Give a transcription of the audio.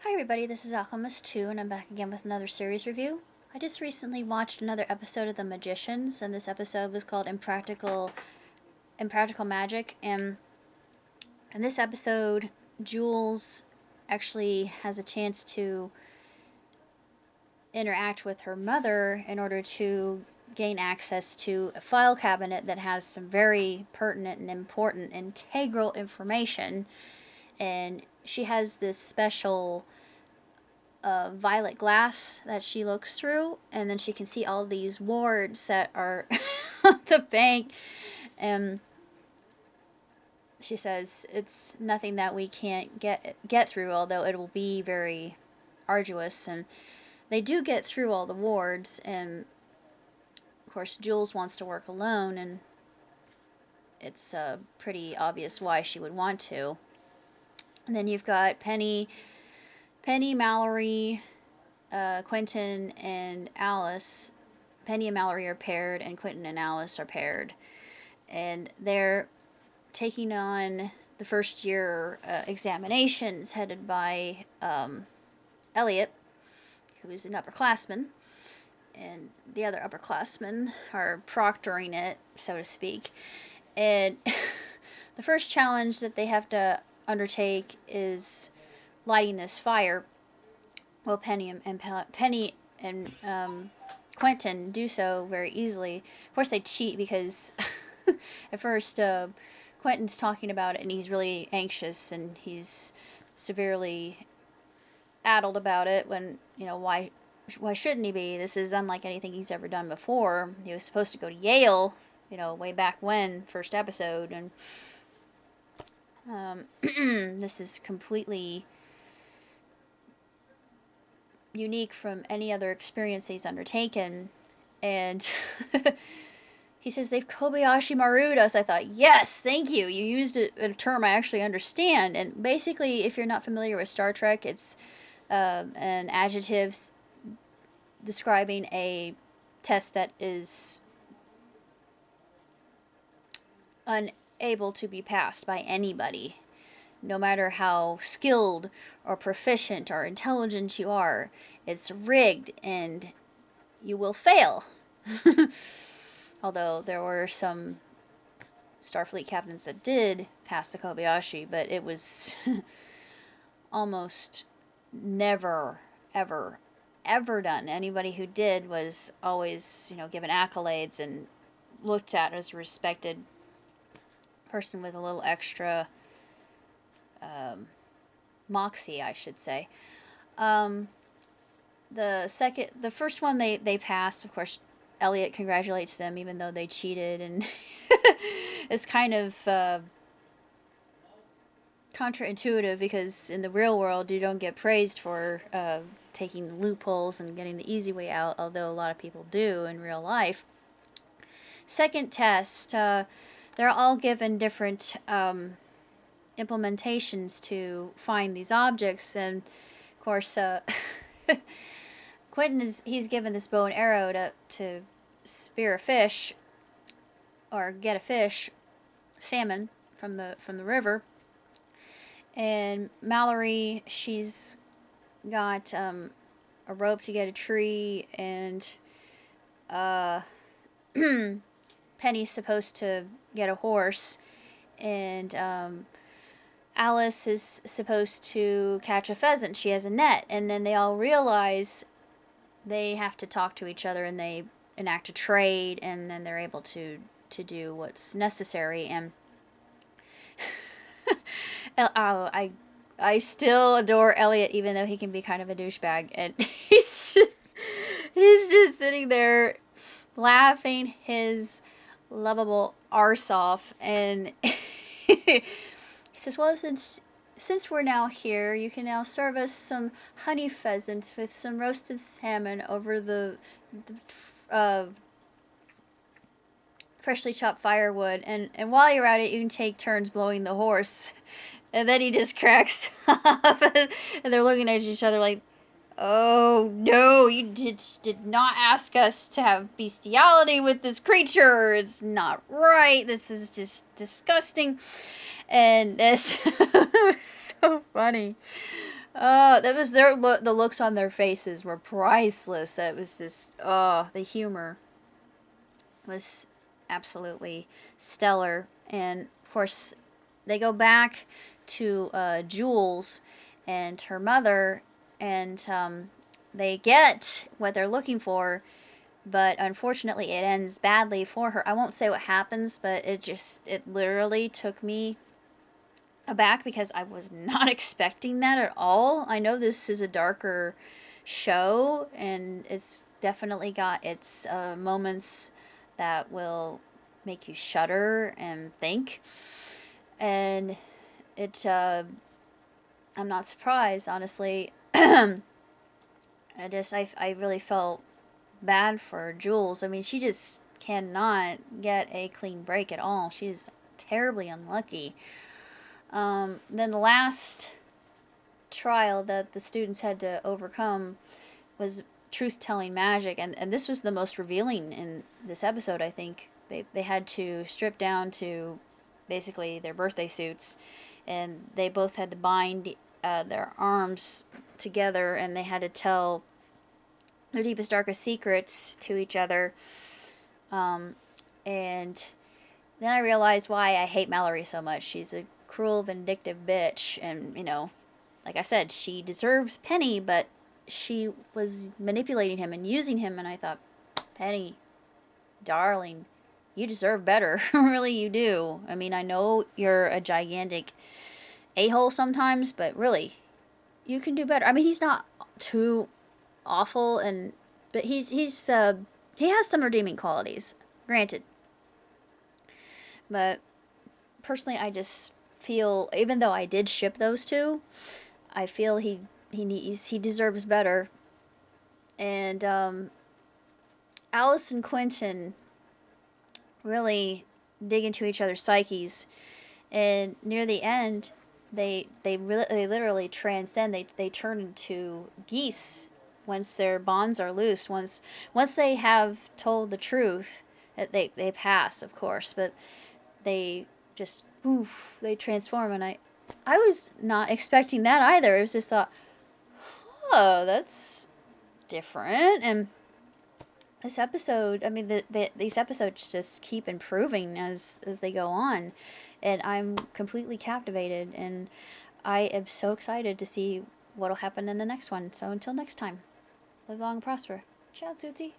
Hi everybody, this is Alchemist2 and I'm back again with another series review. I just recently watched another episode of The Magicians, and this episode was called Impractical Magic. And in this episode, Jules actually has a chance to interact with her mother in order to gain access to a file cabinet that has some very pertinent and important integral information. And she has this special violet glass that she looks through, and then she can see all these wards that are on the bank. And she says it's nothing that we can't get through, although it will be very arduous. And they do get through all the wards, and of course Jules wants to work alone, and it's pretty obvious why she would want to. And then you've got Penny, Mallory, Quentin, and Alice. Penny and Mallory are paired, and Quentin and Alice are paired. And they're taking on the first year examinations headed by Elliot, who is an upperclassman. And the other upperclassmen are proctoring it, so to speak. And the first challenge that they have to undertake is lighting this fire. Well, Penny and Quentin do so very easily. Of course, they cheat because at first Quentin's talking about it and he's really anxious and he's severely addled about it. When why shouldn't he be? This is unlike anything he's ever done before. He was supposed to go to Yale, way back when, first episode, and this is completely unique from any other experience he's undertaken. And he says they've Kobayashi Maru'd us. I thought, yes, thank you. You used a term I actually understand. And basically, if you're not familiar with Star Trek, it's an adjective describing a test that is unable to be passed by anybody. No matter how skilled or proficient or intelligent you are, it's rigged and you will fail. Although there were some Starfleet captains that did pass the Kobayashi, but it was almost never, ever, ever done. Anybody who did was always, given accolades and looked at as a respected person with a little extra moxie, I should say. The first one they passed, of course, Elliot congratulates them even though they cheated, and it's kind of counterintuitive because in the real world you don't get praised for taking loopholes and getting the easy way out, although a lot of people do in real life. Second test, they're all given different implementations to find these objects, and of course Quentin he's given this bow and arrow to spear a fish or get a fish, salmon from the river. And Mallory, she's got a rope to get a tree, and Penny's supposed to get a horse, and Alice is supposed to catch a pheasant. She has a net, and then they all realize they have to talk to each other, and they enact a trade, and then they're able to do what's necessary. And I still adore Elliot, even though he can be kind of a douchebag, and he's just sitting there laughing his lovable arse off, and he says, well, since we're now here, you can now serve us some honey pheasant with some roasted salmon over the freshly chopped firewood, and while you're at it, you can take turns blowing the horse. And then he just cracks up, and they're looking at each other like, oh no, you did not ask us to have bestiality with this creature. It's not right. This is just disgusting. And it's so funny. Oh, that was their look. The looks on their faces were priceless. It was just, oh, the humor was absolutely stellar. And of course, they go back to Jules and her mother, and they get what they're looking for, but unfortunately, it ends badly for her. I won't say what happens, but it literally took me aback because I was not expecting that at all. I know this is a darker show, and it's definitely got its moments that will make you shudder and think. And I'm not surprised, honestly. I really felt bad for Jules. I mean, she just cannot get a clean break at all. She's terribly unlucky. Then the last trial that the students had to overcome was truth telling magic, and this was the most revealing in this episode, I think. They had to strip down to basically their birthday suits, and they both had to bind their arms together, and they had to tell their deepest, darkest secrets to each other. And then I realized why I hate Mallory so much. She's a cruel, vindictive bitch, and, like I said, she deserves Penny, but she was manipulating him and using him, and I thought, Penny, darling, you deserve better. Really, you do. I mean, I know you're a gigantic a-hole sometimes, but really, you can do better. I mean, he's not too awful, but he has some redeeming qualities, granted. But personally, I just feel, even though I did ship those two, I feel he deserves better. And Alice and Quentin really dig into each other's psyches, and near the end, they literally transcend. They turn into geese once their bonds are loose. Once they have told the truth, they pass, of course, but they just oof, they transform, and I was not expecting that either. It was just thought, oh, that's different. And this episode, I mean, these episodes just keep improving as they go on, and I'm completely captivated, and I am so excited to see what'll happen in the next one. So until next time, live long and prosper. Ciao, tutti.